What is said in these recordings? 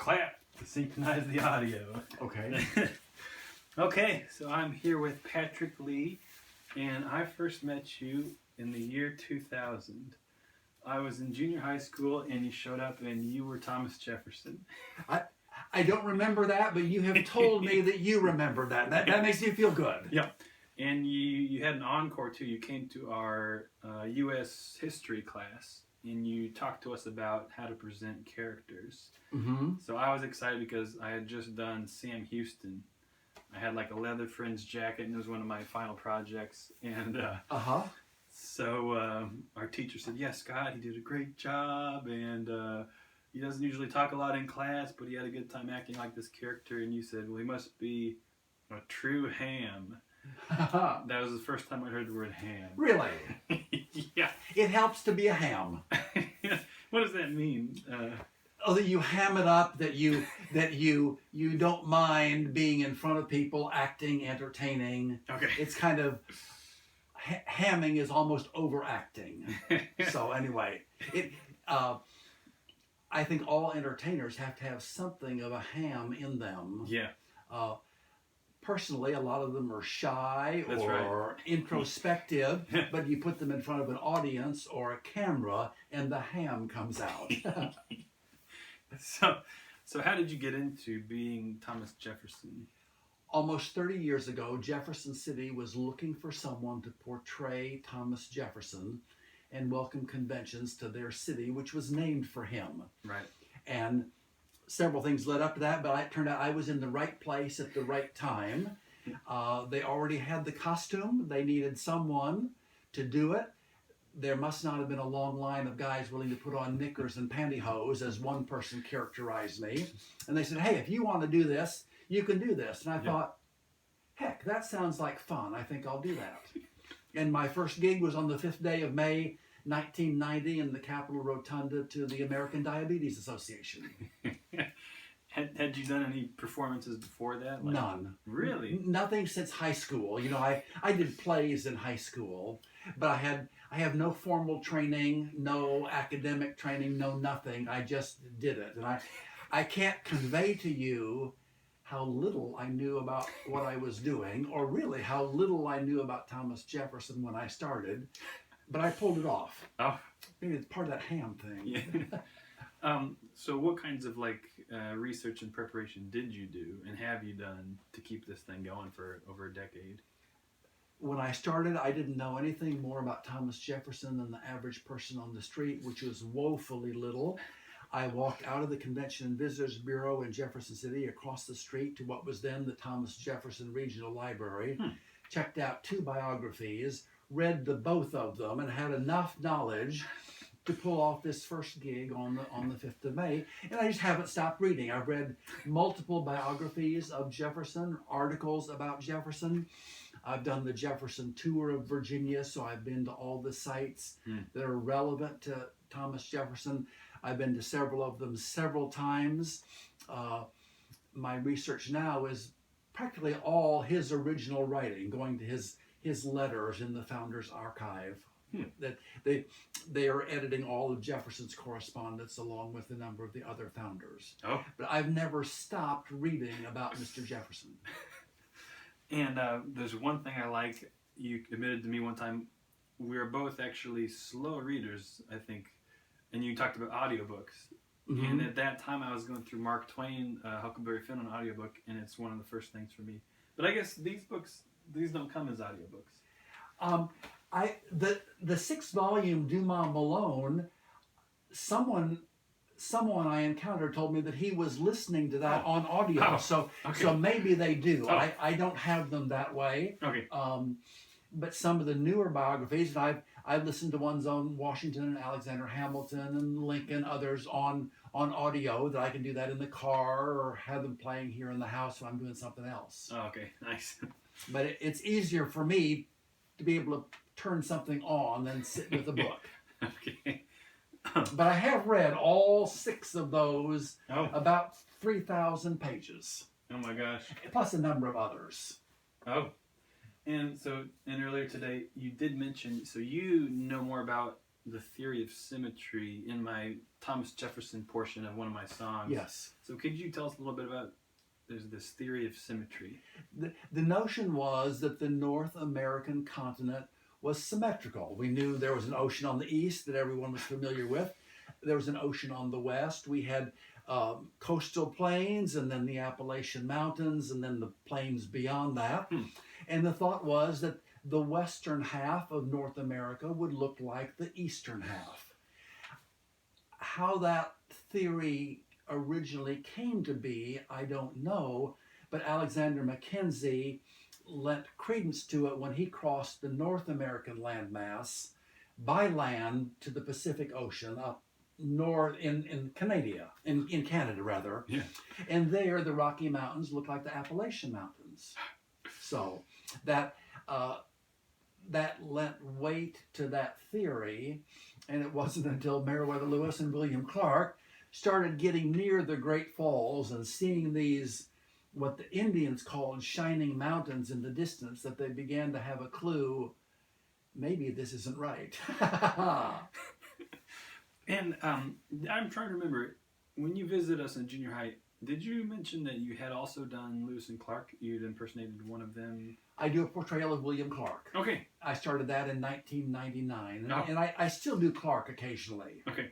Clap to synchronize the audio. Okay. Okay, so I'm here with Patrick Lee, and I first met you in the year 2000. I was in junior high school, and you showed up, and you were Thomas Jefferson. I don't remember that, but you have told me that you remember that. That makes me feel good. Yep. And you had an encore, too. You came to our U.S. history class, and you talked to us about how to present characters. Mm-hmm. So I was excited because I had just done Sam Houston. I had like a leather fringe jacket, and it was one of my final projects. And so our teacher said, "Yes, Scott, he did a great job, and he doesn't usually talk a lot in class, but he had a good time acting like this character." And you said, "Well, he must be a true ham." That was the first time I heard the word ham. Really? Yeah. It helps to be a ham. What does that mean? That you ham it up, that you don't mind being in front of people, acting, entertaining. Okay. It's kind of hamming is almost overacting. So anyway, I think all entertainers have to have something of a ham in them. Yeah. Personally, a lot of them are shy That's or right. Introspective, but you put them in front of an audience or a camera, and the ham comes out. So how did you get into being Thomas Jefferson? Almost 30 years ago, Jefferson City was looking for someone to portray Thomas Jefferson and welcome conventions to their city, which was named for him. Right. And several things led up to that, but it turned out I was in the right place at the right time. They already had the costume. They needed someone to do it. There must not have been a long line of guys willing to put on knickers and pantyhose, as one person characterized me. And they said, "Hey, if you want to do this, you can do this." And I thought, heck, that sounds like fun. I think I'll do that. And my first gig was on the 5th day of May, 1990 in the Capitol Rotunda to the American Diabetes Association. Had you done any performances before that? None. Really? Nothing since high school. You know, I did plays in high school, but I have no formal training, no academic training, no nothing. I just did it. And I can't convey to you how little I knew about what I was doing, or really how little I knew about Thomas Jefferson when I started, but I pulled it off. Oh. Maybe it's part of that ham thing. Yeah. So what kinds of research and preparation did you do and have you done to keep this thing going for over a decade? When I started, I didn't know anything more about Thomas Jefferson than the average person on the street, which was woefully little. I walked out of the Convention and Visitors Bureau in Jefferson City across the street to what was then the Thomas Jefferson Regional Library, checked out 2 biographies, read both of them, and had enough knowledge to pull off this first gig on the 5th of May. And I just haven't stopped reading. I've read multiple biographies of Jefferson, articles about Jefferson. I've done the Jefferson tour of Virginia, so I've been to all the sites that are relevant to Thomas Jefferson. I've been to several of them several times. My research now is practically all his original writing, going to his letters in the Founders Archive. That they are editing all of Jefferson's correspondence along with a number of the other founders. Oh. But I've never stopped reading about Mr. Jefferson. And there's one thing I like. You admitted to me one time we are both actually slow readers, I think. And you talked about audiobooks. Mm-hmm. And at that time I was going through Mark Twain, Huckleberry Finn on audiobook, and it's one of the first things for me. But I guess these don't come as audiobooks. The 6-volume Dumas Malone, someone I encountered told me that he was listening to that on audio. Oh. So Okay. so maybe they do. Oh. I don't have them that way. Okay. But some of the newer biographies, and I've listened to ones on Washington and Alexander Hamilton and Lincoln, others on audio, that I can do that in the car or have them playing here in the house when I'm doing something else. Oh, okay. Nice. But it's easier for me to be able to turn something on than sit with a book. Okay. But I have read all 6 of those, Oh. about 3,000 pages, Oh my gosh. plus a number of others. Oh. And earlier today you did mention, so you know more about the theory of symmetry in my Thomas Jefferson portion of one of my songs. Yes. So could you tell us a little bit about, there's this theory of symmetry. The notion was that the North American continent was symmetrical. We knew there was an ocean on the east that everyone was familiar with. There was an ocean on the west. We had coastal plains, and then the Appalachian Mountains, and then the plains beyond that. And the thought was that the western half of North America would look like the eastern half. How that theory originally came to be, I don't know, but Alexander Mackenzie lent credence to it when he crossed the North American landmass by land to the Pacific Ocean up north in Canada, in Canada rather. Yeah. And there the Rocky Mountains look like the Appalachian Mountains. So that lent weight to that theory, and it wasn't until Meriwether Lewis and William Clark started getting near the Great Falls and seeing these, what the Indians called shining mountains in the distance, that they began to have a clue, maybe this isn't right. And I'm trying to remember, when you visited us in junior high, did you mention that you had also done Lewis and Clark? You'd impersonated one of them? I do a portrayal of William Clark. Okay. I started that in 1999, Oh. and I still do Clark occasionally. Okay.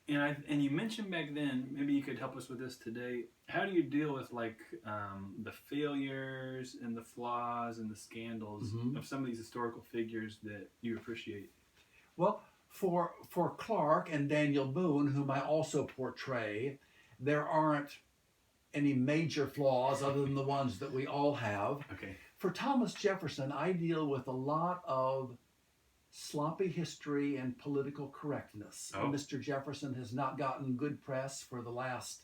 And you mentioned back then, maybe you could help us with this today, how do you deal with like the failures and the flaws and the scandals of some of these historical figures that you appreciate? Well, for Clark and Daniel Boone, whom I also portray, there aren't any major flaws other than the ones that we all have. Okay. For Thomas Jefferson, I deal with a lot of sloppy history and political correctness. Oh. Mr. Jefferson has not gotten good press for the last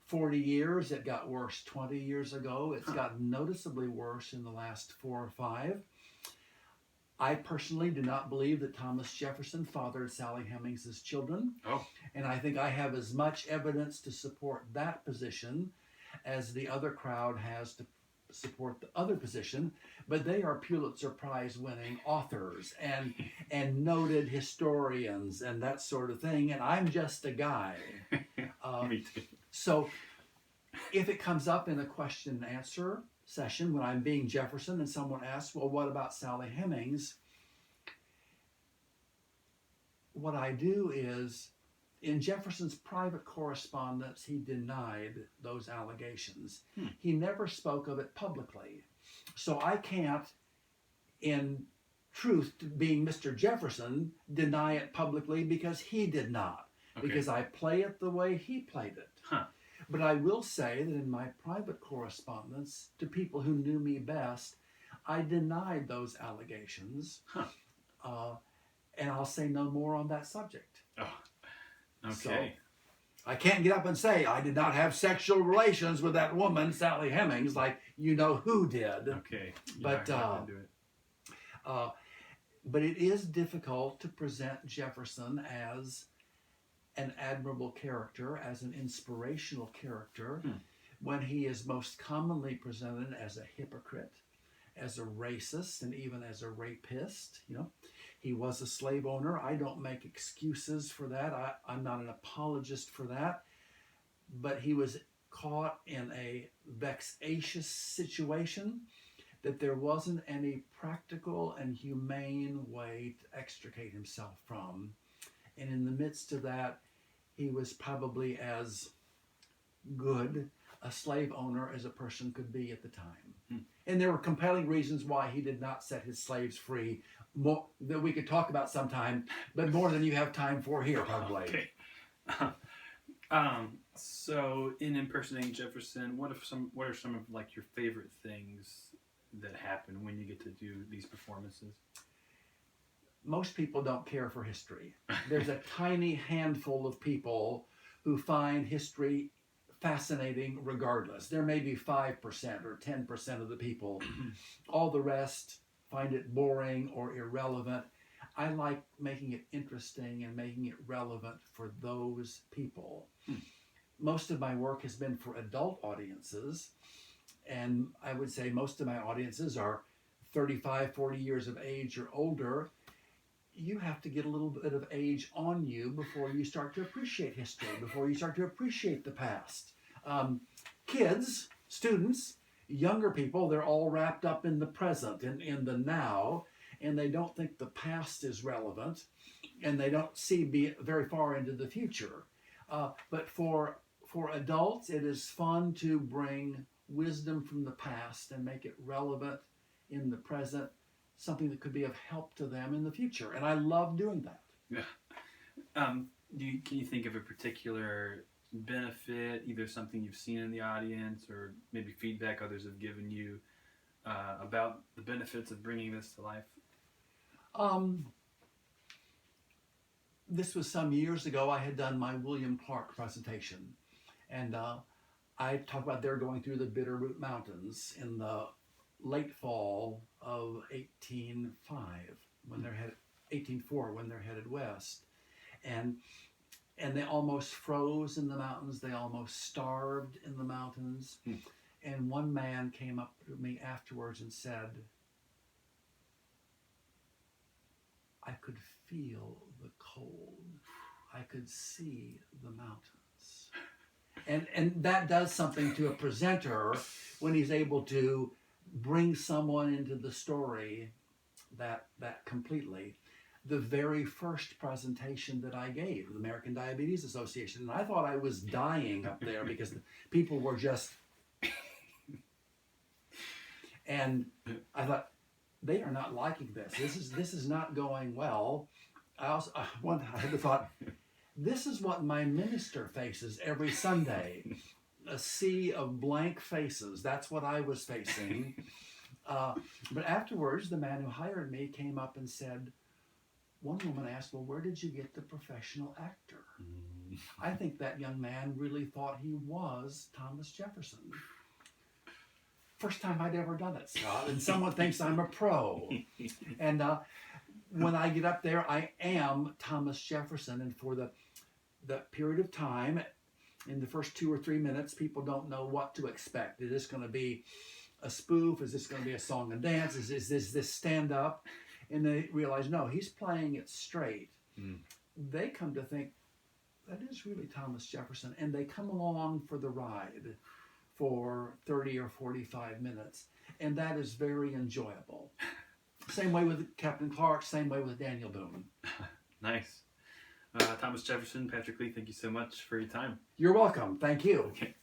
40 years. It got worse 20 years ago. It's gotten noticeably worse in the last 4 or 5. I personally do not believe that Thomas Jefferson fathered Sally Hemings' children. Oh. And I think I have as much evidence to support that position as the other crowd has to support the other position. But they are Pulitzer Prize winning authors and noted historians and that sort of thing. And I'm just a guy. Me too. So if it comes up in a question and answer session when I'm being Jefferson and someone asks, well, what about Sally Hemings? What I do is, in Jefferson's private correspondence, he denied those allegations. He never spoke of it publicly. So I can't, in truth, being Mr. Jefferson, deny it publicly because he did not. Okay. Because I play it the way he played it. Huh. But I will say that in my private correspondence to people who knew me best, I denied those allegations. Huh. And I'll say no more on that subject. Oh. Okay. So, I can't get up and say I did not have sexual relations with that woman, Sally Hemings, like you know who did. Okay. But I can do it. but it is difficult to present Jefferson as an admirable character, as an inspirational character, when he is most commonly presented as a hypocrite, as a racist, and even as a rapist. You know, he was a slave owner. I don't make excuses for that. I'm not an apologist for that. But he was caught in a vexatious situation that there wasn't any practical and humane way to extricate himself from. And in the midst of that, he was probably as good a slave owner as a person could be at the time. And there were compelling reasons why he did not set his slaves free, more, that we could talk about sometime, but more than you have time for here, probably. Okay. So in impersonating Jefferson, what are some of like your favorite things that happen when you get to do these performances? Most people don't care for history. There's a tiny handful of people who find history fascinating regardless. There may be 5% or 10% of the people. All the rest find it boring or irrelevant. I like making it interesting and making it relevant for those people. Most of my work has been for adult audiences, and I would say most of my audiences are 35, 40 years of age or older. you have to get a little bit of age on you before you start to appreciate history, before you start to appreciate the past. Kids, students, younger people, they're all wrapped up in the present, in the now, and they don't think the past is relevant, and they don't see very far into the future. But for adults, it is fun to bring wisdom from the past and make it relevant in the present, something that could be of help to them in the future. And I love doing that. Yeah. Can you think of a particular benefit, either something you've seen in the audience or maybe feedback others have given you about the benefits of bringing this to life? This was some years ago. I had done my William Clark presentation, and I talked about their going through the Bitterroot Mountains in the late fall of 1805 when they're headed 1804 when they're headed west, and they almost froze in the mountains. They almost starved in the mountains. And one man came up to me afterwards and said, I could feel the cold. I could see the mountains. And that does something to a presenter when he's able to bring someone into the story that completely. The very first presentation that I gave, the American Diabetes Association, and I thought I was dying up there because the people were just, and I thought, they are not liking this. This is not going well. I had the thought, this is what my minister faces every Sunday, a sea of blank faces. That's what I was facing. But afterwards, the man who hired me came up and said, one woman asked, well, where did you get the professional actor? I think that young man really thought he was Thomas Jefferson. First time I'd ever done it, Scott, and someone thinks I'm a pro. And when I get up there, I am Thomas Jefferson, and for the period of time, in the first 2 or 3 minutes, people don't know what to expect. Is this going to be a spoof? Is this going to be a song and dance? Is this stand-up? And they realize, no, he's playing it straight. They come to think, that is really Thomas Jefferson. And they come along for the ride for 30 or 45 minutes. And that is very enjoyable. Same way with Captain Clark, same way with Daniel Boone. Nice. Thomas Jefferson, Patrick Lee, thank you so much for your time. You're welcome. Thank you. Okay.